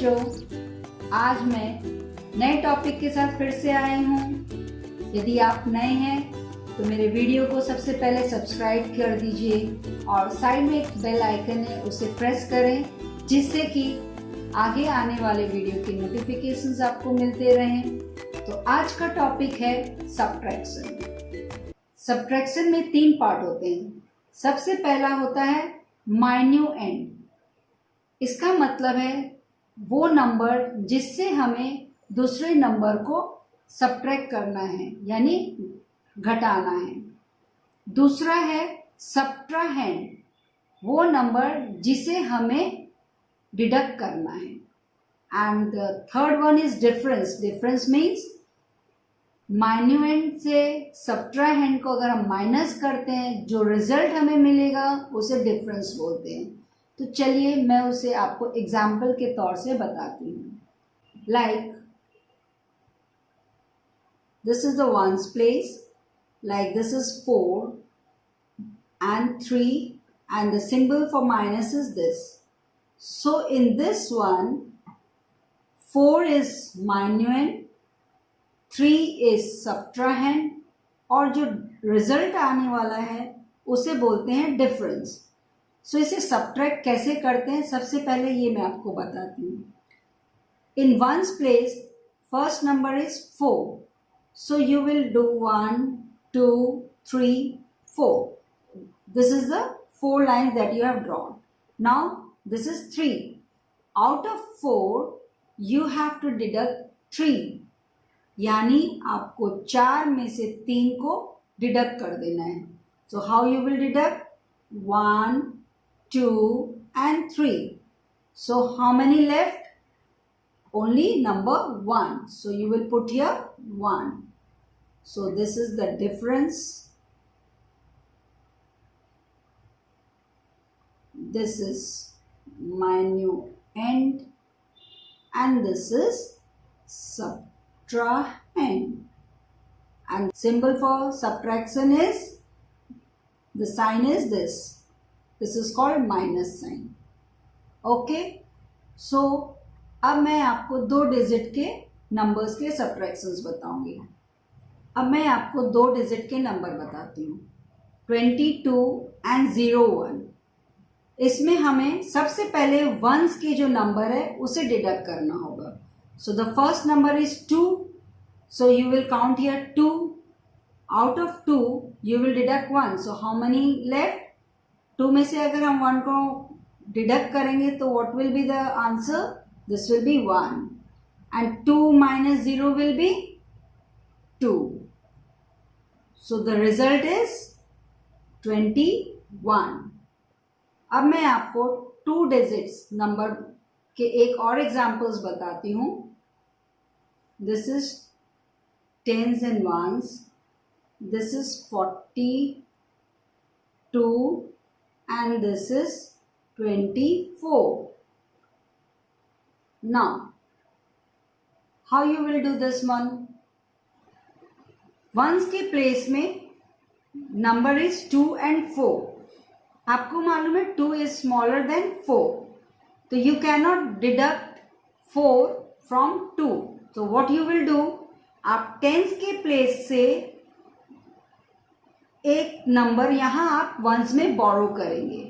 बच्चों, आज मैं नए टॉपिक के साथ फिर से आई हूँ। यदि आप नए हैं तो मेरे वीडियो को सबसे पहले सब्सक्राइब कर दीजिए और साइड में एक बेल आइकन है, उसे प्रेस करें जिससे कि आगे आने वाले वीडियो के नोटिफिकेशंस आपको मिलते रहें। तो आज का टॉपिक है सब्ट्रैक्शन। सब्ट्रैक्शन में 3 पार्ट होते हैं। सबसे पहला होता है माइन्यूएंड। इसका मतलब है वो नंबर जिससे हमें दूसरे नंबर को सब्ट्रैक्ट करना है, यानी घटाना है। दूसरा है सब्ट्राहेंड, वो नंबर जिसे हमें डिडक्ट करना है। And the third one is difference. Difference means minuend से सब्ट्राहेंड को अगर हम माइनस करते हैं, जो रिजल्ट हमें मिलेगा उसे डिफरेंस बोलते हैं। तो चलिए मैं उसे आपको एग्जाम्पल के तौर से बताती हूँ। Like this is the ones place, like this is 4 and 3 and the symbol for minus is this. So in this one 4 is minuend, 3 is subtrahend और जो रिजल्ट आने वाला है उसे बोलते हैं डिफरेंस। सो इसे सब्ट्रैक्ट कैसे करते हैं, सबसे पहले ये मैं आपको बताती हूँ। In ones place first number is 4, so you will do 1 2 3 4. This is the 4 lines that you have drawn. Now this is 3. Out of 4 you have to deduct 3, यानी आपको 4 में से 3 को डिडक्ट कर देना है। So how you will deduct? 1 2 and 3. So how many left? Only number 1. So you will put here 1. So this is the difference. This is minuend and this is subtrahend. And symbol for subtraction is, the sign is this. This is called minus sign. Okay. So अब मैं आपको 2 digit के numbers के subtractions बताऊंगी। अब मैं आपको 2 digit के नंबर बताती हूँ, 22 एंड 01। इसमें हमें सबसे पहले वंस के जो नंबर है उसे डिडक्ट करना होगा। So the first number is 2, so you will count here 2। Out of 2 you will deduct 1, so how many left? 2 में से अगर हम 1 को डिडक्ट करेंगे तो what will be the answer? This will be 1 and 2 minus 0 will be 2. So the result is 21. अब मैं आपको 2 digits नंबर के एक और एग्जाम्पल्स बताती हूँ। This is tens and ones. This is 42 and this is 24. Now, how you will do this one? Ones के place में नंबर इज 2 and 4. आपको मालूम है 2 is smaller than 4, तो you cannot deduct 4 from 2. So what you will do? आप tense के place से एक नंबर यहाँ आप वंस में बोरो करेंगे।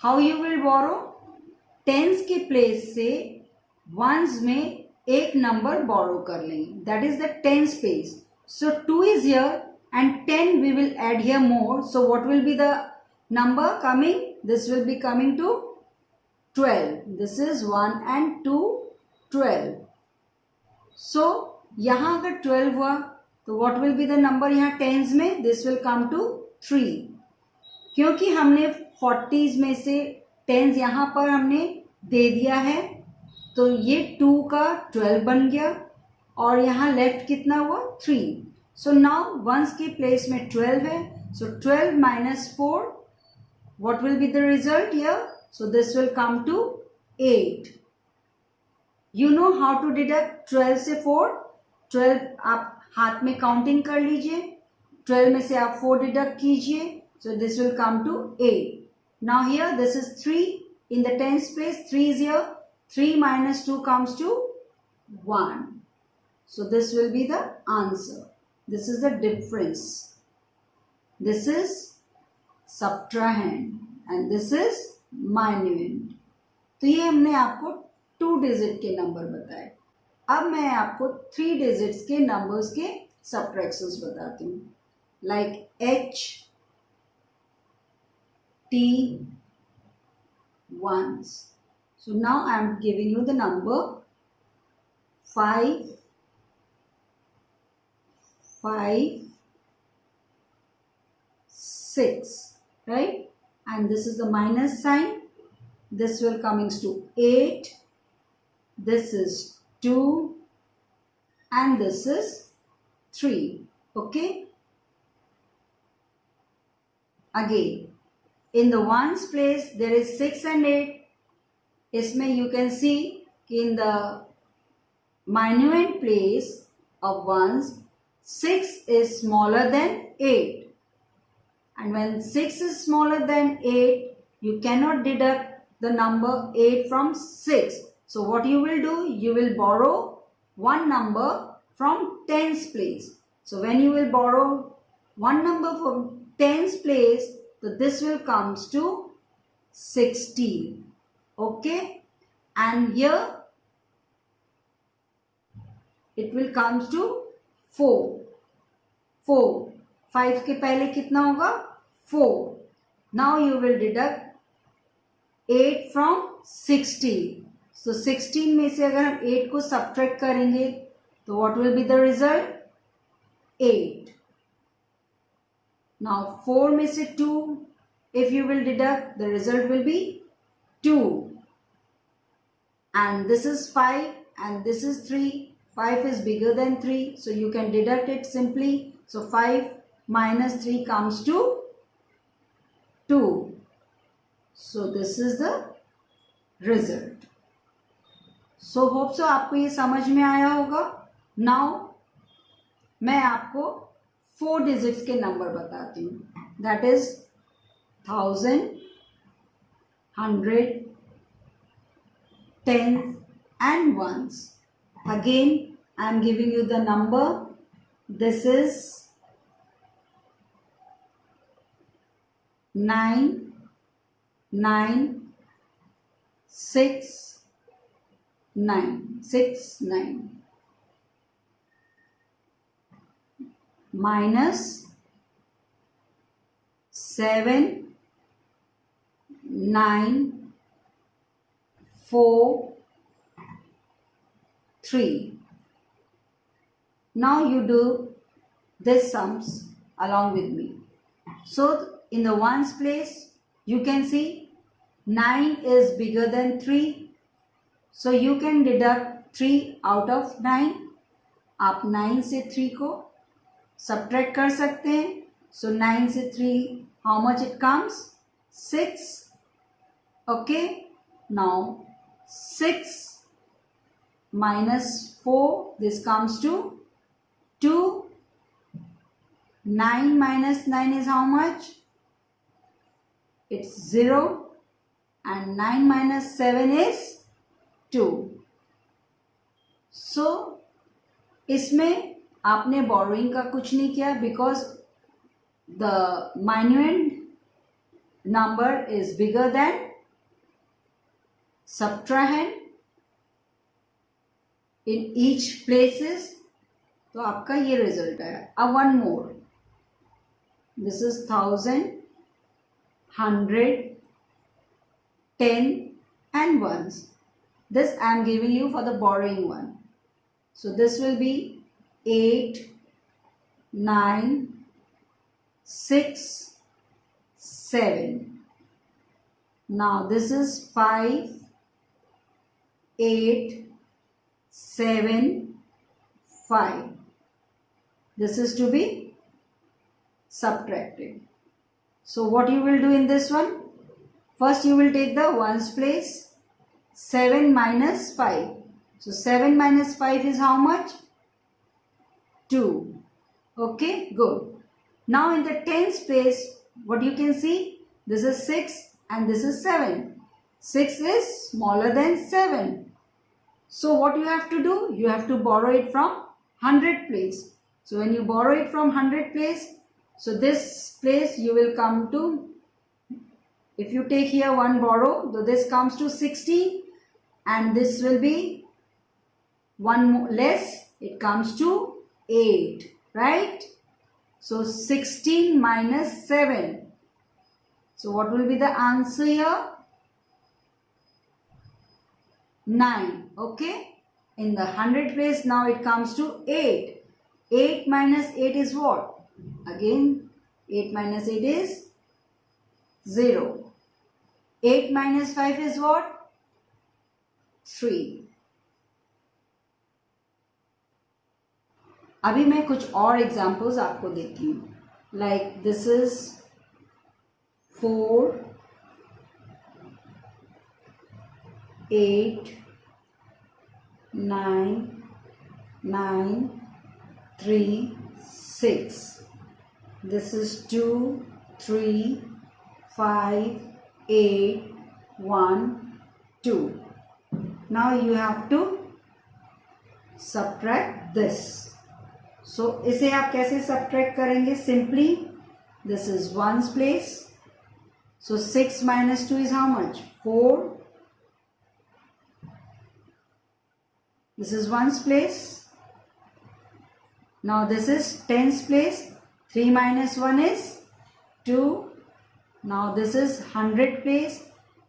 How you will borrow? Tens के प्लेस से वंस में एक नंबर बोरो कर लेंगे, that is the tens place. So 2 is here and 10 we will add here more. So what will be the number coming? This will be coming to 12. This is 1 and 2, 12. So यहाँ अगर 12 हुआ तो what will be the number यहाँ tense में? This will come to 3. क्योंकि हमने 40s में से टेंस यहाँ पर हमने दे दिया है, तो ये 2 का 12 बन गया और यहाँ लेफ्ट कितना हुआ? 3. सो नाउ वंस के प्लेस में 12 है, सो 12 minus 4, what will be the result here? So this will come to 8. You know how to deduct 12 से 4? 12 आप हाथ में काउंटिंग कर लीजिए, 12 में से आप 4 डिडक्ट कीजिए, so this will come to 8. Now here this is 3 in the tens place, 3 is here. 3 minus 2 comes to 1. So this will be the answer. This is the difference. This is subtrahend and this is minuend. तो ये हमने आपको 2 digit के number बताए. अब मैं आपको 3 digits के नंबर्स के सब्ट्रैक्शंस बताती हूँ. Like H T ones. So now I am giving you the number 5, 5, 6, right? And this is the minus sign. This will comings to 8. This is 2. And this is 3. Okay? Again, in the ones place there is 6 and 8. इसमें you can see in the minuend place of ones, 6 is smaller than 8. And when 6 is smaller than 8, you cannot deduct the number 8 from 6. So what you will do, you will borrow one number from tens place. So when you will borrow one number from tens place, so this will comes to 16. Okay, and here it will comes to 4. 4. 5 के पहले कितना होगा? 4. Now you will deduct 8 from 16. So 16 में से अगर हम 8 को subtract करेंगे तो what will be the result? 8. Now 4 में से 2 if you will deduct, the result will be 2. And this is 5 and this is 3. 5 is bigger than 3, so you can deduct it simply. So 5 minus 3 comes to 2. So this is the result. So hope so आपको ये समझ में आया होगा. Now मैं आपको 4 digits के number बताती हूँ. That is 1000, 100, 10 and ones. Again, I am giving you the number. This is 9, 9, 6, 9, 6, 9. Minus 7, 9, 4, 3. Now you do this sums along with me. So in the ones place, you can see 9 is bigger than 3. So you can deduct 3 out of 9. आप 9 से 3 को subtract कर सकते हैं. So 9 से 3, how much it comes? 6. Okay. Now 6 minus 4, this comes to 2. 9 minus 9 is how much? It's 0. And 9 minus 7 is 2. So इसमें आपने borrowing का कुछ नहीं किया because the minuend number is bigger than subtrahend in each places. तो आपका ये result है. अब one more. This is 1000, 100, 10 and ones. This I am giving you for the borrowing one. So this will be 8, 9, 6, 7. Now this is 5, 8, 7, 5. This is to be subtracted. So what you will do in this one? First you will take the ones place. 7 minus 5. So 7 minus 5 is how much? 2. Okay, good. Now in the tens place, what you can see? This is 6 and this is 7. 6 is smaller than 7. So what you have to do? You have to borrow it from 100 place. So when you borrow it from 100 place, so this place you will come to, if you take here one borrow, so this comes to 60 and this will be one more less, it comes to 8, right? So 16 minus 7. So what will be the answer here? 9. Okay. In the 100 place now it comes to 8. 8 minus 8 is what? Again 8 minus 8 is 0. 8 minus 5 is what? 3. अभी मैं कुछ और examples आपको देती हूँ. Like this is 4, 8, 9, 9, 3, 6. This is 2, 3, 5, 8, 1, 2. Now you have to subtract this. So इसे आप कैसे subtract करेंगे? Simply this is ones place. So 6 minus 2 is how much? 4. This is ones place. Now this is tens place. 3 minus 1 is 2. Now this is 100 place.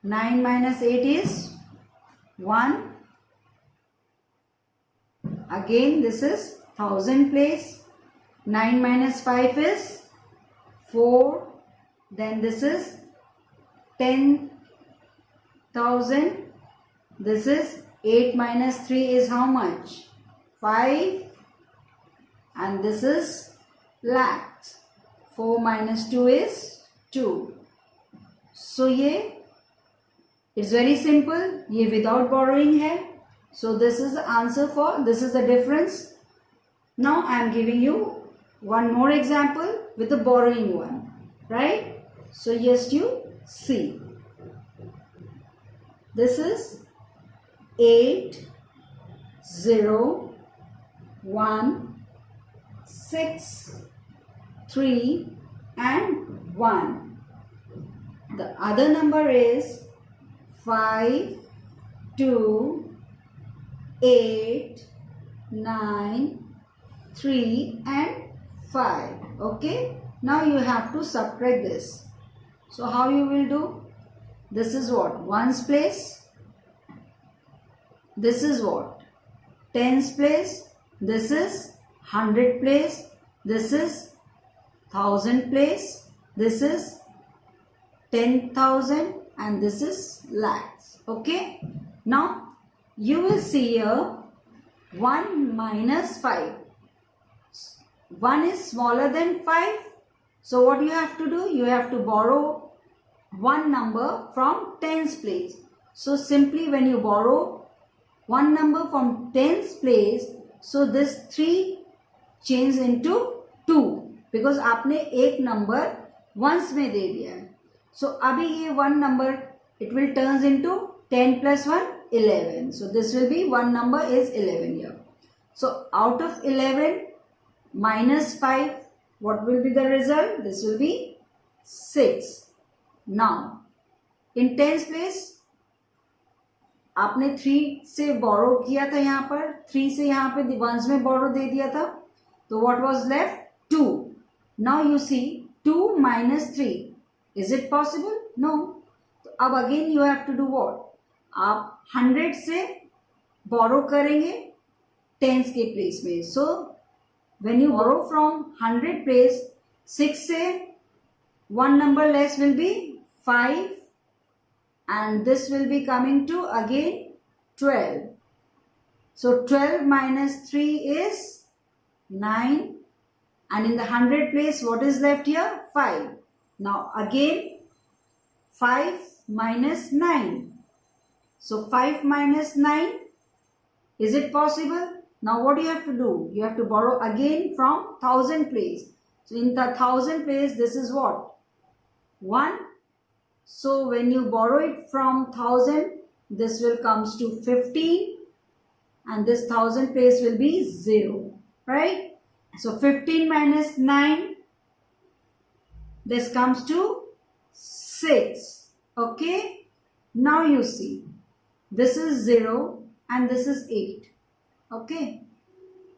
9 minus 8 is 1. Again this is 1000 place. 9 minus 5 is 4. Then this is 10,000. This is 8 minus 3 is how much? 5. And this is lakhs. 4 minus 2 is 2. So ये it's very simple. ये without borrowing है. So this is the answer for, this is the difference. Now I am giving you one more example with the borrowing one. Right? So yes, you see. This is 8, 0, 1, 6, 3 and 1. The other number is 5, 2, 8, 9, 3 and 5. Okay. Now you have to subtract this. So how you will do? This is what? Ones place. This is what? Tens place. This is 100 place. This is 1000 place. This is 10,000 and this is lakhs. Okay. Now you will see here 1 minus 5. 1 is smaller than 5. So what you have to do? You have to borrow one number from tens place. So simply when you borrow one number from tens place, so this 3 change into 2 because आपने एक number ones में दे दिया है. So अभी ये one number it will turns into 10 plus 1 11. So this will be one number is 11 here. So out of 11 minus 5, what will be the result? This will be 6. Now in tens place आपने 3 से borrow किया था, यहाँ पर 3 से यहाँ पे ones में borrow दे दिया था, तो what was left? 2. Now you see 2 minus 3. Is it possible? No. तो अब again you have to do what? आप 100 से borrow करेंगे tens के place में. So when you borrow from 100 place, 6 से one number less will be 5 and this will be coming to again 12. So 12 minus 3 is 9 and in the 100 place what is left here? 5. Now again 5 minus 9. So 5 minus 9, is it possible? Now what do you have to do? You have to borrow again from 1000 place. So in the 1000 place this is what? 1. So when you borrow it from 1000, this will comes to 15 and this 1000 place will be 0, right? So 15 minus 9, this comes to 6, okay? Now you see, this is 0 and this is 8, okay?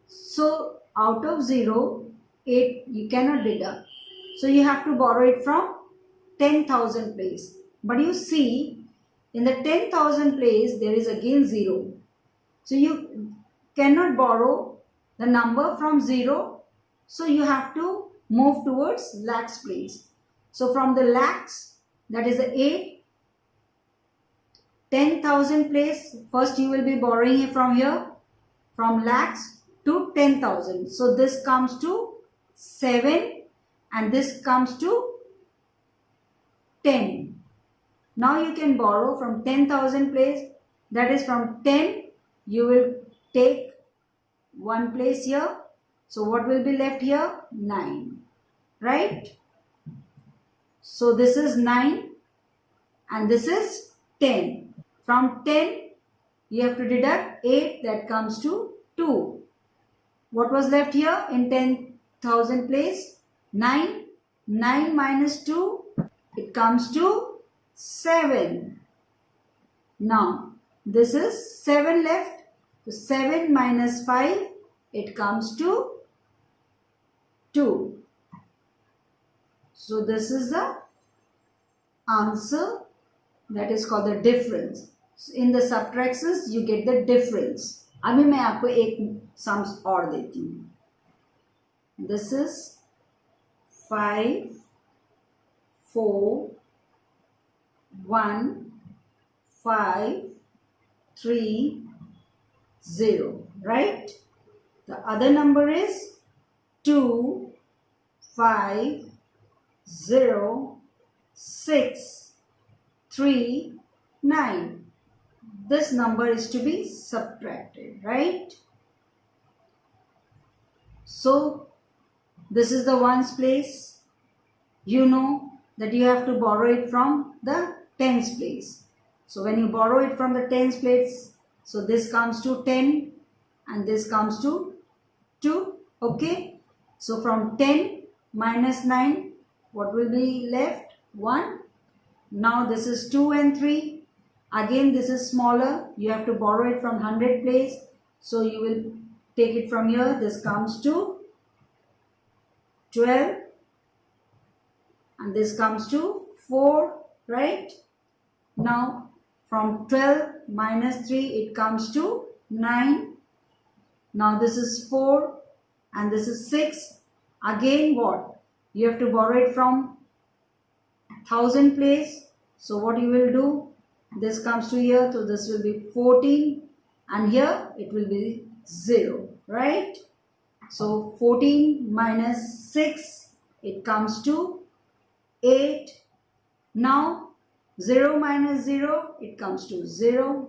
So out of 0, 8 you cannot deduct. So you have to borrow it from 10,000 place. But you see, in the 10,000 place, there is again 0. So you cannot borrow the number from 0. So you have to move towards lakhs place. So from the lakhs, that is the 8, 10,000 place, first you will be borrowing it from here, from lakhs to 10,000. So this comes to 7 and this comes to 10. Now you can borrow from 10,000 place, that is from 10 you will take one place here. So what will be left here? 9, right? So this is 9 and this is 10. From 10 you have to deduct 8, that comes to 2. What was left here in 10,000 place? 9. 9 minus 2, it comes to 7. Now this is 7 left. So 7 minus 5, it comes to 2. So this is the answer, that is called the difference. So in the subtractions you get the difference. अभी मैं आपको एक sums और देती हूँ. This is 5, 4, 1, 5, 3, 0, right? The other number is 2, 5, 0, 6, 3, 9. This number is to be subtracted, right? So this is the ones place. You know that you have to borrow it from the tens place. So when you borrow it from the tens place, so this comes to 10 and this comes to 2, okay? So from 10 minus 9, what will be left? 1. Now this is 2 and 3. Again this is smaller. You have to borrow it from 100 place. So you will take it from here. This comes to 12 and this comes to 4, right? Now from 12 minus 3, it comes to 9. Now this is 4 and this is 6. Again what? You have to borrow it from 1000 place. So what you will do? This comes to here, so this will be 14 and here it will be 0, right? So 14 minus 6, it comes to 8. Now 0 minus 0, it comes to 0.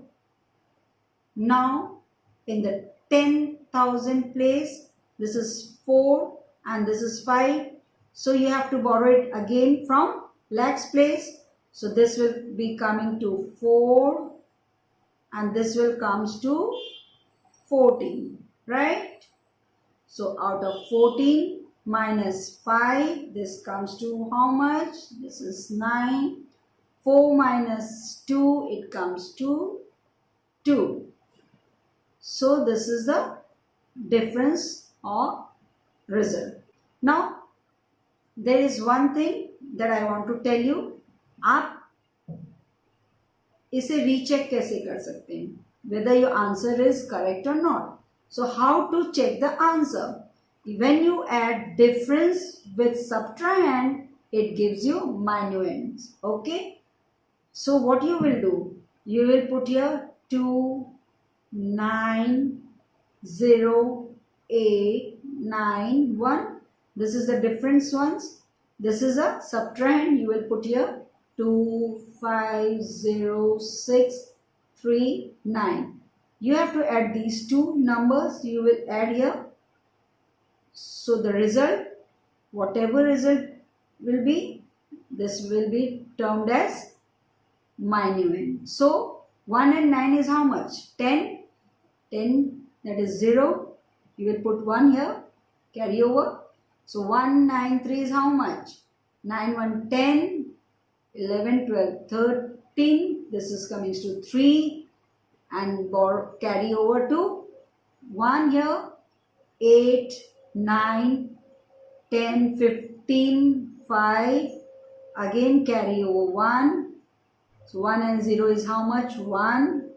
Now in the 10,000 place, this is 4 and this is 5. So you have to borrow it again from lakhs place. So this will be coming to 4 and this will comes to 14, right? So out of 14 minus 5, this comes to how much? This is 9. 4 minus 2, it comes to 2. So this is the difference or result. Now there is one thing that I want to tell you. आप इसे recheck कैसे कर सकते हैं? Whether your answer is correct or not. So how to check the answer? When you add difference with subtrahend, it gives you minuends. Okay? So what you will do? You will put here 2, 9, 0, 8, 9, 1. This is the difference ones. This is a subtrahend. You will put here 2, 5, 0, 6, 3, 9. You have to add these two numbers. You will add here. So the result, whatever result will be, this will be termed as minuend. So 1 and 9 is how much? 10. 10, that is 0. You will put 1 here, carry over. So 1, 9, 3 is how much? 9, 1, 10, 11, 12, 13. This is coming to 3 and carry over to 1 here. 8, 9, 10, 15, 5. Again carry over 1. So 1 and 0 is how much? 1.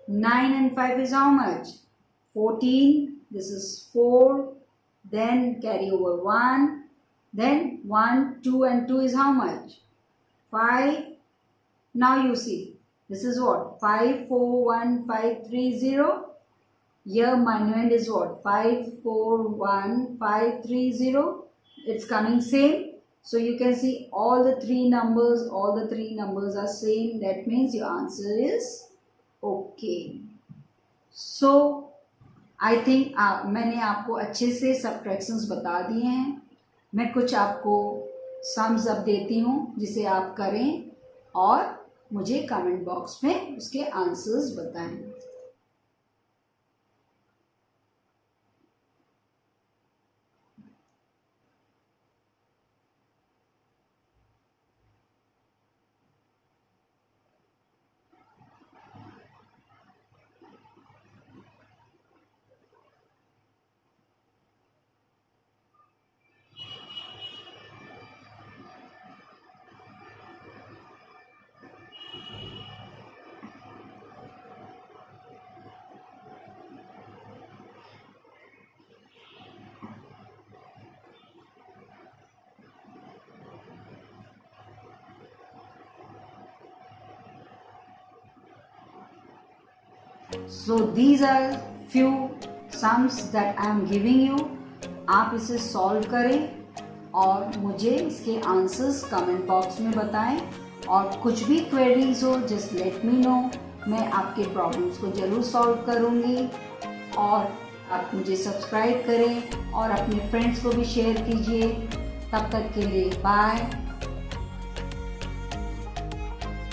9 and 5 is how much? 14. This is 4. Then carry over 1. Then 1, 2 and 2 is how much? 5. Now you see, this is what? 5, 4, 1, 5, 3, 0. Here minuend is what? 5, 4, 1, 5, 3, 0. It's coming same. So you can see all the three numbers are same. That means your answer is okay. So I think मैंने आपको अच्छे से subtractions बता दिए हैं. मैं कुछ आपको sums up देती हूँ जिसे आप करें और मुझे कमेंट बॉक्स में उसके आंसर्स बताएं. So these are few sums that I am giving you. आप इसे सॉल्व करें और मुझे इसके आंसर्स कमेंट बॉक्स में बताएं. और कुछ भी क्वेरीज हो जस्ट लेट मी नो. मैं आपके प्रॉब्लम्स को ज़रूर सॉल्व करूँगी. और आप मुझे सब्सक्राइब करें और अपने फ्रेंड्स को भी शेयर कीजिए. तब तक के लिए बाय.